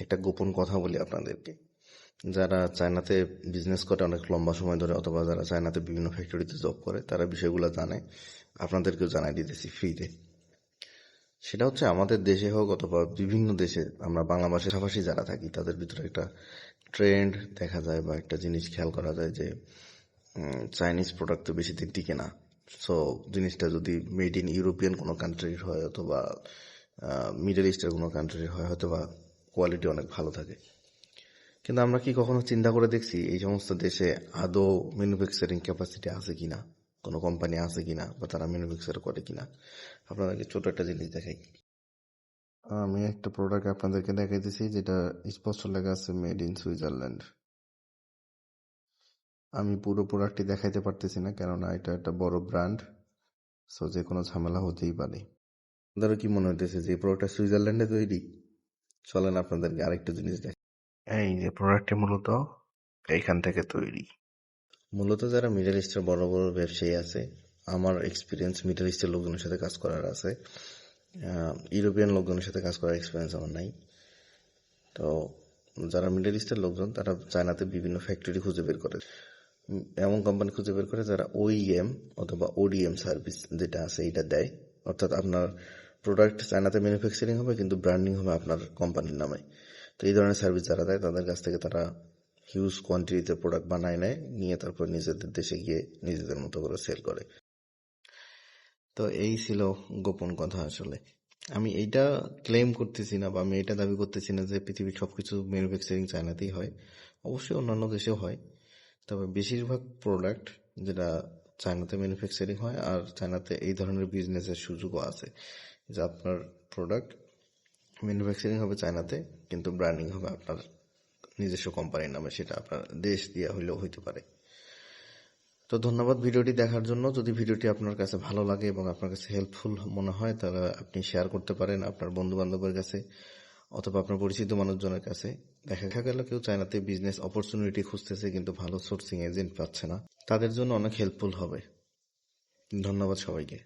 একটা গোপন কথা বলি আপনাদেরকে। যারা চায়নাতে বিজনেস করে অনেক লম্বা সময় ধরে, অথবা যারা চায়নাতে বিভিন্ন ফ্যাক্টরিতে জব করে, তারা বিষয়গুলো জানে। আপনাদেরকেও জানাই দিতেছি ফ্রিতে। সেটা হচ্ছে, আমাদের দেশে হোক অথবা বিভিন্ন দেশে, আমরা বাংলা ভাষার পাশাপাশি যারা থাকি, তাদের ভিতরে একটা ট্রেন্ড দেখা যায় বা একটা জিনিস খেয়াল করা যায় যে চাইনিজ প্রোডাক্ট তো বেশি দিন টিকে না। সো জিনিসটা যদি মেড ইন ইউরোপিয়ান কোনো কান্ট্রির হয় অথবা মিডল ইস্টের কোনো কান্ট্রির হয়, হয়তো বা কোয়ালিটি অনেক ভালো থাকে। কিন্তু আমরা কি কখনো চিন্তা করে দেখছি এই সমস্ত দেশে আদৌ ম্যানুফ্যাকচারিং ক্যাপাসিটি আছে কিনা, কোনো কোম্পানি আছে কিনা, বা তারা ম্যানুফ্যাকচার করে কিনা? আপনাদেরকে ছোট একটা জিনিস দেখাই। আমি একটা প্রোডাক্ট আপনাদেরকে দেখাইতেছি, যেটা স্পষ্ট লেখা আছে মেড ইন সুইজারল্যান্ড। আমি পুরো প্রোডাক্টটি দেখাইতে পারতেছি না, কেননা এটা একটা বড় ব্র্যান্ড। সো যে কোনো ঝামেলা হতেই পারে। আপনাদের কি মনে হইতেছে যে এই প্রোডাক্টটা সুইজারল্যান্ডে তৈরি? চলেন আপনাদেরকে আরেকটা জিনিস দেখ। এই যে প্রোডাক্টটি মূলত এইখান থেকে তৈরি। মূলত যারা মিডল ইস্টের বড় বড় ব্যবসায়ী আছে, আমার এক্সপিরিয়েন্স মিডল ইস্টের লোকজনের সাথে কাজ করার আছে, ইউরোপিয়ান লোকজনের সাথে কাজ করার এক্সপিরিয়েন্স আমার নাই। তো যারা মিডল ইস্টের লোকজন, তারা চায়নাতে বিভিন্ন ফ্যাক্টরি খুঁজে বের করে, এমন কোম্পানি খুঁজে বের করে যারা ওইএম অথবা ওডিএম সার্ভিস যেটা আছে এটা দেয়। অর্থাৎ আপনার প্রোডাক্ট চায়নাতে ম্যানুফ্যাকচারিং হবে, কিন্তু ব্র্যান্ডিং হবে আপনার কোম্পানির নামে। তো এই ধরনের সার্ভিস যারা দেয়, তাদের কাছ থেকে তারা হিউজ কোয়ান্টিটিতে প্রোডাক্ট বানায় নেয়, নিয়ে তারপর নিজেদের দেশে গিয়ে নিজেদের মতো করে সেল করে। তো এই ছিল গোপন কথা। আসলে আমি এইটা ক্লেম করতেছি না, বা আমি এটা দাবি করতেছি না যে পৃথিবীর সবকিছু ম্যানুফ্যাকচারিং চায়নাতেই হয়। অবশ্যই অন্যান্য দেশেও হয়, তবে বেশিরভাগ প্রোডাক্ট যেটা চায়নাতে ম্যানুফ্যাকচারিং হয়, আর চায়নাতে এই ধরনের বিজনেসের সুযোগও আছে, যে আপনার প্রোডাক্ট ম্যানুফ্যাকচারিং হবে চায়নাতে, কিন্তু ব্র্যান্ডিং হবে আপনার নিজস্ব কোম্পানির নামে, সেটা আপনার দেশ দিয়ে হইলেও হইতে পারে। তো ধন্যবাদ ভিডিওটি দেখার জন্য। যদি ভিডিওটি আপনার কাছে ভালো লাগে এবং আপনার কাছে হেল্পফুল মনে হয়, তাহলে আপনি শেয়ার করতে পারেন আপনার বন্ধু বান্ধবের কাছে অথবা আপনার পরিচিত মানুষজনের কাছে। দেখা গেল কেউ চায়নাতে বিজনেস অপরচুনিটি খুঁজতেছে, কিন্তু ভালো সোর্সিং এজেন্ট পাচ্ছে না, তাদের জন্য অনেক হেল্পফুল হবে। ধন্যবাদ সবাইকে।